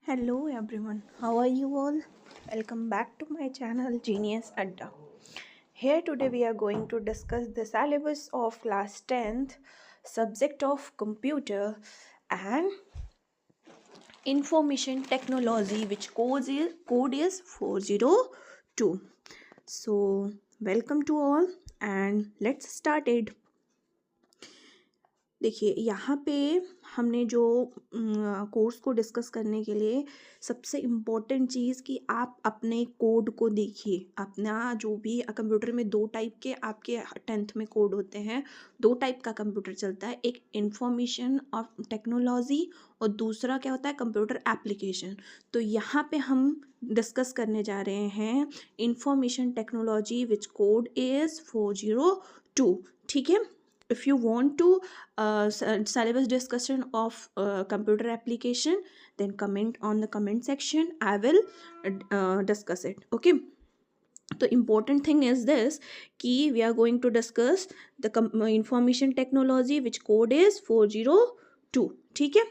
Hello everyone, how are you all? Welcome back to my channel Genius Adda. Here today we are going to discuss the syllabus of class 10th subject of computer and information technology, which code is 402. So welcome to all and let's start it. देखिए यहाँ पे हमने जो course को discuss करने के लिए सबसे इम्पोर्टेंट चीज़ कि आप अपने कोड को देखिए। अपना जो भी कंप्यूटर में दो टाइप के आपके 10th में कोड होते हैं, दो टाइप का कंप्यूटर चलता है, एक इंफॉर्मेशन और टेक्नोलॉजी और दूसरा क्या होता है कंप्यूटर एप्लीकेशन। तो यहाँ पे हम डिस्कस करने जा रहे हैं information technology which code is 402। ठीक है। If you want to syllabus discussion of computer application, then comment on the comment section. I will discuss it. Okay. The important thing is this कि we are going to discuss the information technology which code is 402. ठीक है,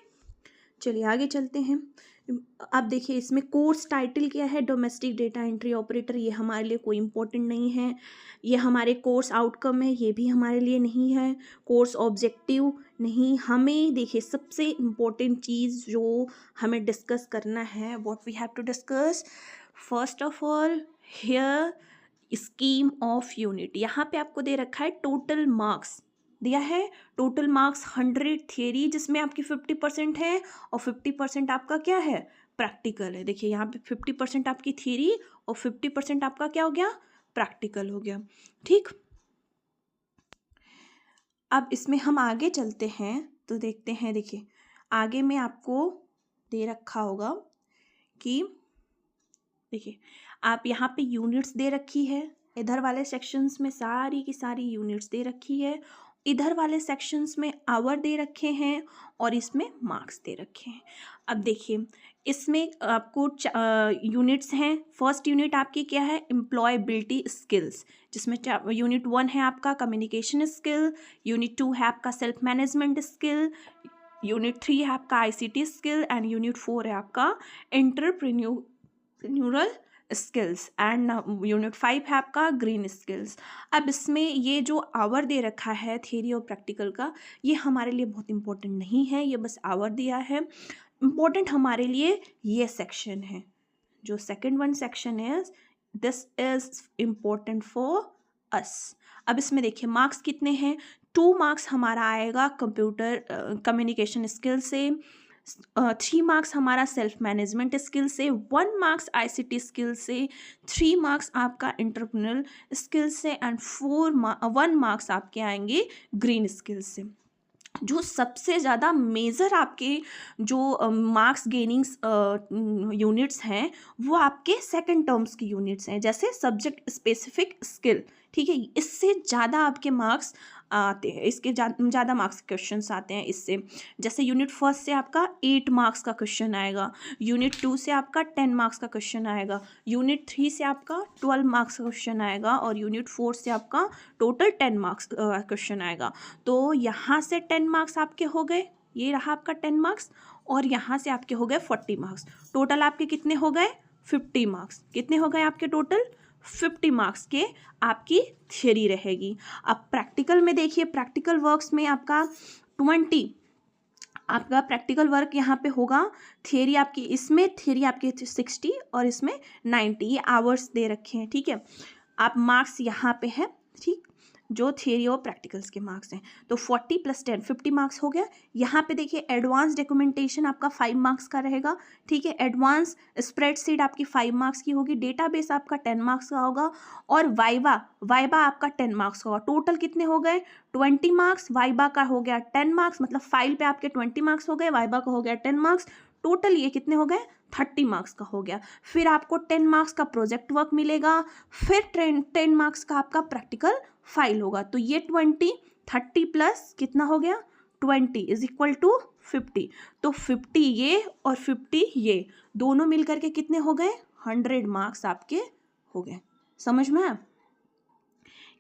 चलिए आगे चलते हैं। अब देखिए इसमें कोर्स टाइटल क्या है, डोमेस्टिक डेटा एंट्री ऑपरेटर। ये हमारे लिए कोई इम्पोर्टेंट नहीं है। ये हमारे कोर्स आउटकम है, ये भी हमारे लिए नहीं है। कोर्स ऑब्जेक्टिव नहीं। हमें देखिए सबसे इम्पोर्टेंट चीज़ जो हमें डिस्कस करना है, what we have to discuss first of all here scheme of unit. यहाँ पे आपको दे रखा है टोटल मार्क्स दिया है। टोटल मार्क्स 100 थियरी जिसमें आपकी 50% है और 50% आपका क्या है प्रैक्टिकल है। देखिए यहाँ पे 50% आपकी थियरी और 50% आपका क्या हो गया प्रैक्टिकल हो गया। ठीक, अब इसमें हम आगे चलते हैं तो देखते हैं। देखिए आगे में आपको दे रखा होगा कि देखिए आप यहाँ पे यूनिट्स दे रखी है, इधर वाले सेक्शंस में सारी की सारी यूनिट्स दे रखी है, इधर वाले सेक्शंस में आवर दे रखे हैं और इसमें मार्क्स दे रखे हैं। अब देखिए इसमें आपको यूनिट्स हैं। फर्स्ट यूनिट आपकी क्या है एम्प्लॉयबिलिटी स्किल्स, जिसमें यूनिट 1 है आपका कम्युनिकेशन स्किल, यूनिट 2 है आपका सेल्फ मैनेजमेंट स्किल, यूनिट 3 है आपका आईसीटी स्किल एंड यूनिट 4 है आपका एंटरप्रेन्योरल स्किल्स एंड यूनिट 5 है आपका ग्रीन स्किल्स। अब इसमें ये जो आवर दे रखा है थियरी और प्रैक्टिकल का, ये हमारे लिए बहुत इंपॉर्टेंट नहीं है, ये बस आवर दिया है। इम्पोर्टेंट हमारे लिए ये सेक्शन है, जो second one section is this is important for us. अब इसमें देखिए मार्क्स कितने हैं, 2 मार्क्स हमारा आएगा कंप्यूटर कम्युनिकेशन स्किल से, 3 मार्क्स हमारा सेल्फ मैनेजमेंट स्किल से, 1 मार्क्स आईसीटी स्किल से, 3 मार्क्स आपका एंटरप्रेन्योरल स्किल से एंड 1 मार्क्स आपके आएंगे ग्रीन स्किल से। जो सबसे ज़्यादा मेजर आपके जो मार्क्स गेनिंग्स यूनिट्स हैं वो आपके सेकंड टर्म्स की यूनिट्स हैं, जैसे सब्जेक्ट स्पेसिफिक स्किल। ठीक है, इससे ज़्यादा आपके मार्क्स आते हैं, इसके ज़्यादा मार्क्स क्वेश्चंस आते हैं इससे। जैसे यूनिट 1 से आपका 8 मार्क्स का क्वेश्चन आएगा, यूनिट 2 से आपका 10 मार्क्स का क्वेश्चन आएगा, यूनिट 3 से आपका 12 मार्क्स का क्वेश्चन आएगा और यूनिट 4 से आपका टोटल 10 मार्क्स क्वेश्चन आएगा। तो यहाँ से 10 मार्क्स आपके हो गए, ये रहा आपका 10 मार्क्स, और यहाँ से आपके हो गए 40 मार्क्स। टोटल आपके कितने हो गए 50 मार्क्स। कितने हो गए आपके टोटल 50 मार्क्स के आपकी थियरी रहेगी। अब प्रैक्टिकल में देखिए, प्रैक्टिकल वर्क्स में आपका 20 आपका प्रैक्टिकल वर्क यहाँ पे होगा। थियरी आपकी इसमें थियरी आपकी 60 और इसमें 90, ये आवर्स दे रखे हैं। ठीक है, आप मार्क्स यहाँ पे है, ठीक, जो थियरी और प्रैक्टिकल्स के मार्क्स हैं। तो 40 + 10 50 मार्क्स हो गया। यहाँ पे देखिए एडवांस डॉक्यूमेंटेशन आपका 5 मार्क्स का रहेगा। ठीक है, एडवांस स्प्रेडशीट आपकी 5 मार्क्स की होगी, डेटाबेस आपका 10 मार्क्स का होगा और वाइवा आपका 10 मार्क्स का होगा। टोटल कितने हो गए 20 मार्क्स, वाइवा का हो गया 10 मार्क्स, मतलब फाइल पे आपके 20 मार्क्स हो गए, वाइवा का हो गया 10 मार्क्स। टोटल ये कितने हो गए 30 मार्क्स का हो गया। फिर आपको 10 मार्क्स का प्रोजेक्ट वर्क मिलेगा, फिर 10 मार्क्स का आपका प्रैक्टिकल फाइल होगा। तो ये 20 30 प्लस कितना हो गया 20 = 50। तो 50 ये और 50 ये दोनों मिलकर के कितने हो गए 100 मार्क्स आपके हो गए। समझ में आया?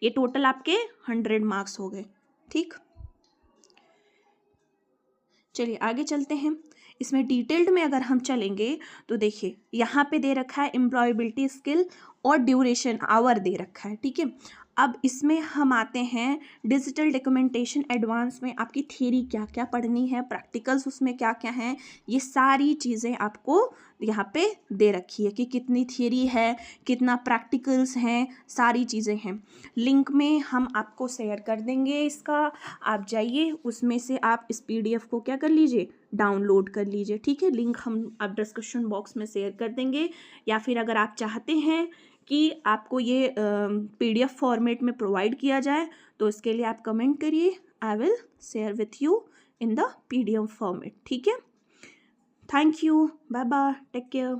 ये टोटल आपके 100 मार्क्स हो गए। ठीक, चलिए आगे चलते हैं। इसमें डिटेल्ड में अगर हम चलेंगे तो देखिए यहाँ पे दे रखा है एम्प्लॉयबिलिटी स्किल और ड्यूरेशन आवर दे रखा है, ठीक है। अब इसमें हम आते हैं डिजिटल डॉक्यूमेंटेशन एडवांस में आपकी थ्योरी क्या क्या पढ़नी है, प्रैक्टिकल्स उसमें क्या क्या हैं, ये सारी चीज़ें आपको यहाँ पे दे रखी है कि कितनी थ्योरी है, कितना प्रैक्टिकल्स हैं, सारी चीज़ें हैं। लिंक में हम आपको शेयर कर देंगे इसका, आप जाइए उसमें से आप इस PDF को क्या कर लीजिए, डाउनलोड कर लीजिए, ठीक है। लिंक हम आप डिस्क्रिप्शन बॉक्स में शेयर कर देंगे, या फिर अगर आप चाहते हैं कि आपको ये PDF फॉर्मेट में प्रोवाइड किया जाए तो इसके लिए आप कमेंट करिए, I will share with you in the PDF format, ठीक है। Thank you, bye bye, take care.